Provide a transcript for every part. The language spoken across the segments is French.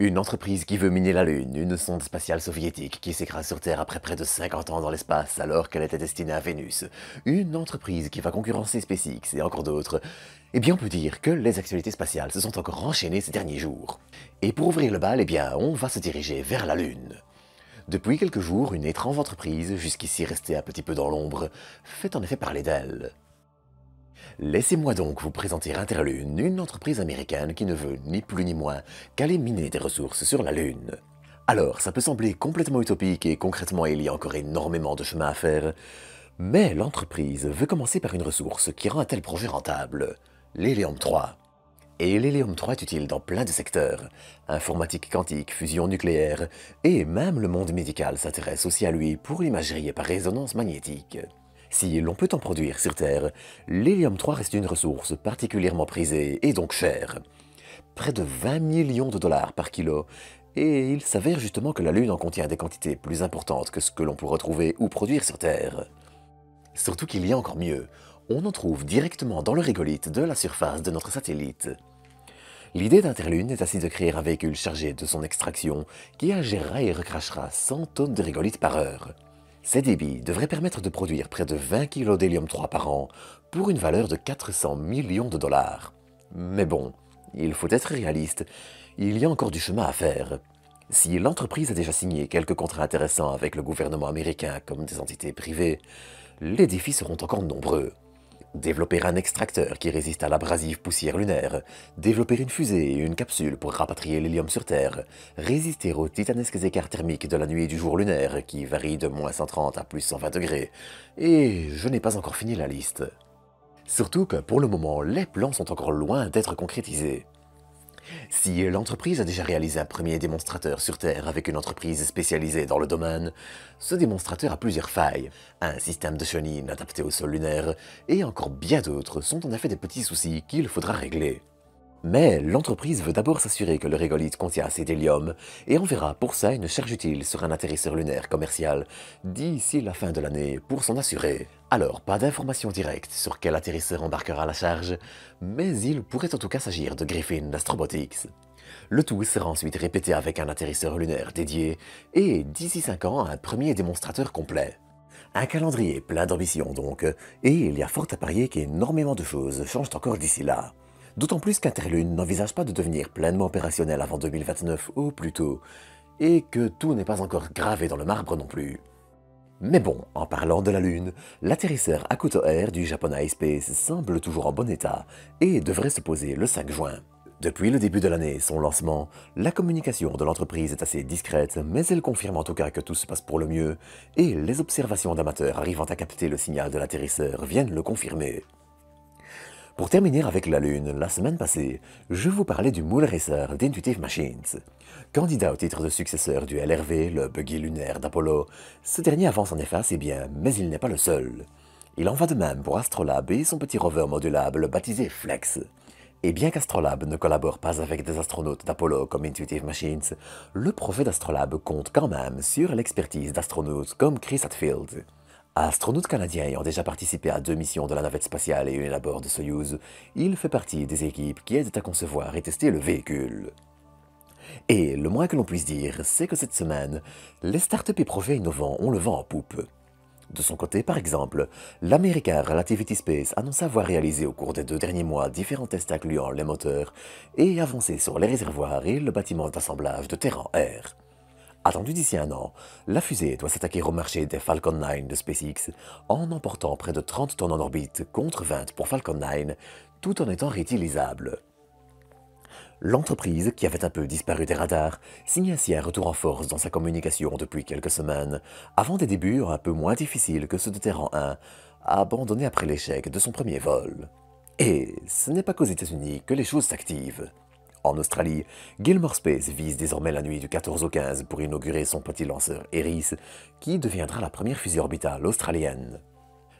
Une entreprise qui veut miner la Lune, une sonde spatiale soviétique qui s'écrase sur Terre après près de 50 ans dans l'espace alors qu'elle était destinée à Vénus, une entreprise qui va concurrencer SpaceX et encore d'autres. Eh bien, on peut dire que les actualités spatiales se sont encore enchaînées ces derniers jours. Et pour ouvrir le bal, eh bien, on va se diriger vers la Lune. Depuis quelques jours, une étrange entreprise, jusqu'ici restée un petit peu dans l'ombre, fait en effet parler d'elle. Laissez-moi donc vous présenter Interlune, une entreprise américaine qui ne veut ni plus ni moins qu'aller miner des ressources sur la Lune. Alors, ça peut sembler complètement utopique et concrètement il y a encore énormément de chemin à faire, mais l'entreprise veut commencer par une ressource qui rend un tel projet rentable, l'hélium-3. Et l'hélium-3 est utile dans plein de secteurs, informatique quantique, fusion nucléaire, et même le monde médical s'intéresse aussi à lui pour l'imagerie par résonance magnétique. Si l'on peut en produire sur Terre, l'hélium-3 reste une ressource particulièrement prisée et donc chère. Près de 20 millions de dollars par kilo, et il s'avère justement que la Lune en contient des quantités plus importantes que ce que l'on peut retrouver ou produire sur Terre. Surtout qu'il y a encore mieux, on en trouve directement dans le régolithe de la surface de notre satellite. L'idée d'Interlune est ainsi de créer un véhicule chargé de son extraction qui ingérera et recrachera 100 tonnes de régolithe par heure. Ces débits devraient permettre de produire près de 20 kg d'hélium-3 par an pour une valeur de 400 millions de dollars. Mais bon, il faut être réaliste, il y a encore du chemin à faire. Si l'entreprise a déjà signé quelques contrats intéressants avec le gouvernement américain comme des entités privées, les défis seront encore nombreux. Développer un extracteur qui résiste à l'abrasive poussière lunaire, développer une fusée et une capsule pour rapatrier l'hélium sur Terre, résister aux titanesques écarts thermiques de la nuit et du jour lunaire qui varient de moins 130 à plus 120 degrés, et je n'ai pas encore fini la liste. Surtout que pour le moment, les plans sont encore loin d'être concrétisés. Si l'entreprise a déjà réalisé un premier démonstrateur sur Terre avec une entreprise spécialisée dans le domaine, ce démonstrateur a plusieurs failles, un système de chenille inadapté au sol lunaire, et encore bien d'autres sont en effet des petits soucis qu'il faudra régler. Mais l'entreprise veut d'abord s'assurer que le régolithe contient assez d'hélium et enverra pour ça une charge utile sur un atterrisseur lunaire commercial d'ici la fin de l'année pour s'en assurer. Alors, pas d'informations directes sur quel atterrisseur embarquera la charge, mais il pourrait en tout cas s'agir de Griffin Astrobotics. Le tout sera ensuite répété avec un atterrisseur lunaire dédié et d'ici 5 ans un premier démonstrateur complet. Un calendrier plein d'ambition donc, et il y a fort à parier qu'énormément de choses changent encore d'ici là. D'autant plus qu'Interlune n'envisage pas de devenir pleinement opérationnel avant 2029 au plus tôt, et que tout n'est pas encore gravé dans le marbre non plus. Mais bon, en parlant de la Lune, l'atterrisseur Hakuto Air du Japan iSpace semble toujours en bon état et devrait se poser le 5 juin. Depuis le début de l'année, son lancement, la communication de l'entreprise est assez discrète, mais elle confirme en tout cas que tout se passe pour le mieux, et les observations d'amateurs arrivant à capter le signal de l'atterrisseur viennent le confirmer. Pour terminer avec la Lune, la semaine passée, je vous parlais du Moon Racer d'Intuitive Machines. Candidat au titre de successeur du LRV, le buggy lunaire d'Apollo, ce dernier avance en effet assez bien, mais il n'est pas le seul. Il en va de même pour Astrolabe et son petit rover modulable baptisé Flex. Et bien qu'Astrolabe ne collabore pas avec des astronautes d'Apollo comme Intuitive Machines, le projet d'Astrolabe compte quand même sur l'expertise d'astronautes comme Chris Hadfield. Astronaute canadien ayant déjà participé à 2 missions de la navette spatiale et une à bord de Soyouz, il fait partie des équipes qui aident à concevoir et tester le véhicule. Et le moins que l'on puisse dire, c'est que cette semaine, les startups et projets innovants ont le vent en poupe. De son côté, par exemple, l'American Relativity Space annonce avoir réalisé au cours des 2 derniers mois différents tests incluant les moteurs et avancé sur les réservoirs et le bâtiment d'assemblage de terre en air. Attendu d'ici 1 an, la fusée doit s'attaquer au marché des Falcon 9 de SpaceX en emportant près de 30 tonnes en orbite contre 20 pour Falcon 9, tout en étant réutilisable. L'entreprise, qui avait un peu disparu des radars, signe ainsi un retour en force dans sa communication depuis quelques semaines, avant des débuts un peu moins difficiles que ceux de Terran 1, abandonné après l'échec de son premier vol. Et ce n'est pas qu'aux États-Unis que les choses s'activent. En Australie, Gilmore Space vise désormais la nuit du 14 au 15 pour inaugurer son petit lanceur Eris, qui deviendra la première fusée orbitale australienne.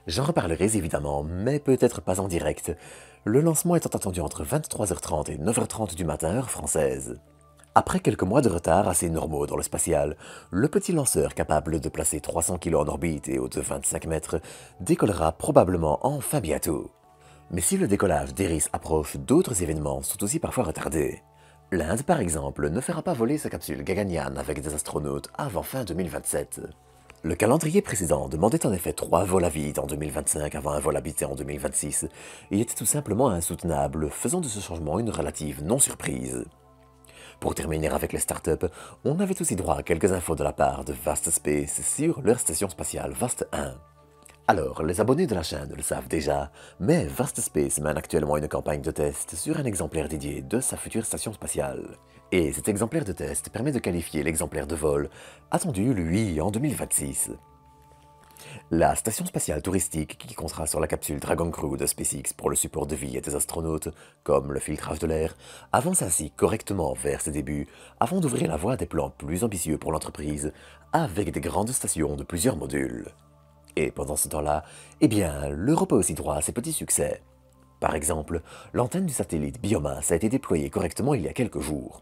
J'en reparlerai évidemment, mais peut-être pas en direct, le lancement étant attendu entre 23h30 et 9h30 du matin heure française. Après quelques mois de retard assez normaux dans le spatial, le petit lanceur capable de placer 300 kg en orbite et haut de 25 mètres décollera probablement enfin bientôt. Mais si le décollage d'Eris approche, d'autres événements sont aussi parfois retardés. L'Inde, par exemple, ne fera pas voler sa capsule Gaganyaan avec des astronautes avant fin 2027. Le calendrier précédent demandait en effet 3 vols à vide en 2025 avant un vol habité en 2026, et était tout simplement insoutenable, faisant de ce changement une relative non-surprise. Pour terminer avec les startups, on avait aussi droit à quelques infos de la part de Vast Space sur leur station spatiale Vast 1. Alors, les abonnés de la chaîne le savent déjà, mais Vast Space mène actuellement une campagne de test sur un exemplaire dédié de sa future station spatiale. Et cet exemplaire de test permet de qualifier l'exemplaire de vol, attendu lui en 2026. La station spatiale touristique qui comptera sur la capsule Dragon Crew de SpaceX pour le support de vie et des astronautes, comme le filtrage de l'air, avance ainsi correctement vers ses débuts avant d'ouvrir la voie à des plans plus ambitieux pour l'entreprise, avec des grandes stations de plusieurs modules. Et pendant ce temps-là, eh bien, l'Europe a aussi droit à ses petits succès. Par exemple, l'antenne du satellite Biomass a été déployée correctement il y a quelques jours.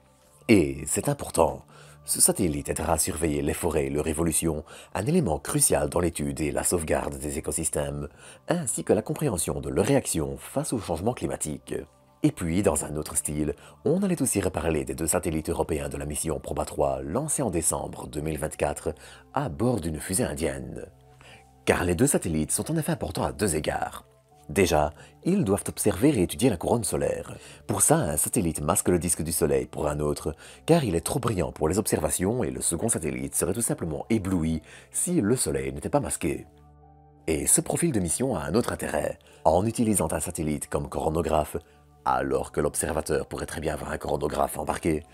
Et c'est important, ce satellite aidera à surveiller les forêts et leur évolution, un élément crucial dans l'étude et la sauvegarde des écosystèmes, ainsi que la compréhension de leurs réactions face au changement climatique. Et puis, dans un autre style, on allait aussi reparler des 2 satellites européens de la mission Proba 3 lancés en décembre 2024 à bord d'une fusée indienne. Car les 2 satellites sont en effet importants à 2 égards. Déjà, ils doivent observer et étudier la couronne solaire. Pour ça, un satellite masque le disque du Soleil pour un autre, car il est trop brillant pour les observations et le second satellite serait tout simplement ébloui si le Soleil n'était pas masqué. Et ce profil de mission a un autre intérêt. En utilisant un satellite comme coronographe, alors que l'observateur pourrait très bien avoir un coronographe embarqué,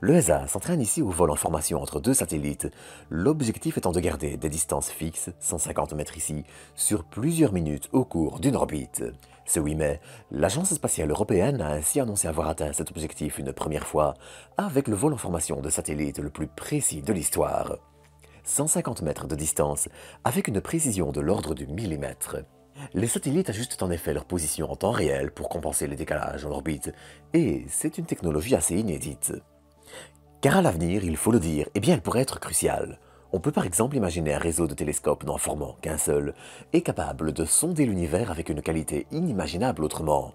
le ESA s'entraîne ici au vol en formation entre 2 satellites, l'objectif étant de garder des distances fixes, 150 mètres ici, sur plusieurs minutes au cours d'une orbite. Ce 8 mai, l'Agence spatiale européenne a ainsi annoncé avoir atteint cet objectif une première fois, avec le vol en formation de satellites le plus précis de l'histoire. 150 mètres de distance, avec une précision de l'ordre du millimètre. Les satellites ajustent en effet leur position en temps réel pour compenser les décalages en orbite, et c'est une technologie assez inédite. Car à l'avenir, il faut le dire, eh bien elle pourrait être cruciale. On peut par exemple imaginer un réseau de télescopes n'en formant qu'un seul, et capable de sonder l'univers avec une qualité inimaginable autrement.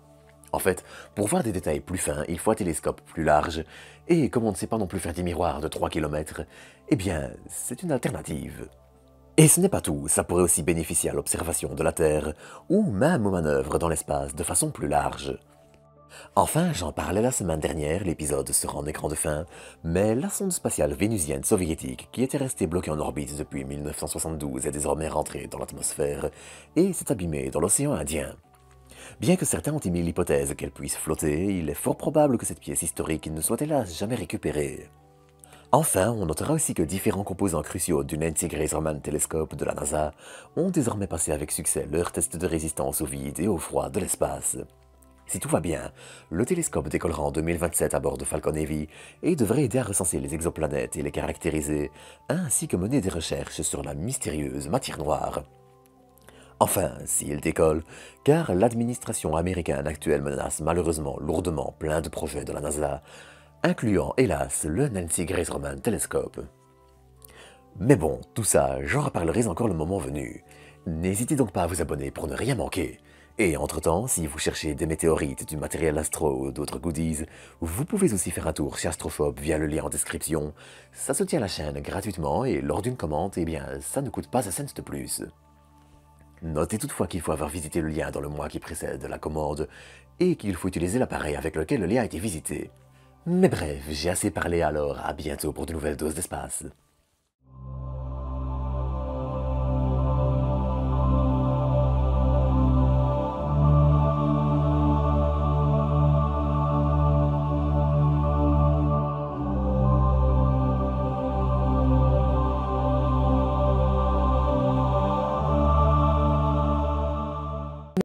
En fait, pour voir des détails plus fins, il faut un télescope plus large, et comme on ne sait pas non plus faire des miroirs de 3 km, eh bien, c'est une alternative. Et ce n'est pas tout, ça pourrait aussi bénéficier à l'observation de la Terre, ou même aux manœuvres dans l'espace de façon plus large. Enfin, j'en parlais la semaine dernière, l'épisode sera en écran de fin, mais la sonde spatiale vénusienne soviétique, qui était restée bloquée en orbite depuis 1972, est désormais rentrée dans l'atmosphère et s'est abîmée dans l'océan Indien. Bien que certains ont émis l'hypothèse qu'elle puisse flotter, il est fort probable que cette pièce historique ne soit hélas jamais récupérée. Enfin, on notera aussi que différents composants cruciaux du Nancy Grace Roman Telescope de la NASA ont désormais passé avec succès leur test de résistance au vide et au froid de l'espace. Si tout va bien, le télescope décollera en 2027 à bord de Falcon Heavy et devrait aider à recenser les exoplanètes et les caractériser, ainsi que mener des recherches sur la mystérieuse matière noire. Enfin, s'il décolle, car l'administration américaine actuelle menace malheureusement lourdement plein de projets de la NASA, incluant hélas le Nancy Grace Roman Telescope. Mais bon, tout ça, j'en reparlerai encore le moment venu. N'hésitez donc pas à vous abonner pour ne rien manquer. Et entre-temps, si vous cherchez des météorites, du matériel astro ou d'autres goodies, vous pouvez aussi faire un tour chez Astroshop via le lien en description. Ça soutient la chaîne gratuitement et lors d'une commande, eh bien, ça ne coûte pas un cent de plus. Notez toutefois qu'il faut avoir visité le lien dans le mois qui précède la commande et qu'il faut utiliser l'appareil avec lequel le lien a été visité. Mais bref, j'ai assez parlé alors, à bientôt pour de nouvelles doses d'espace.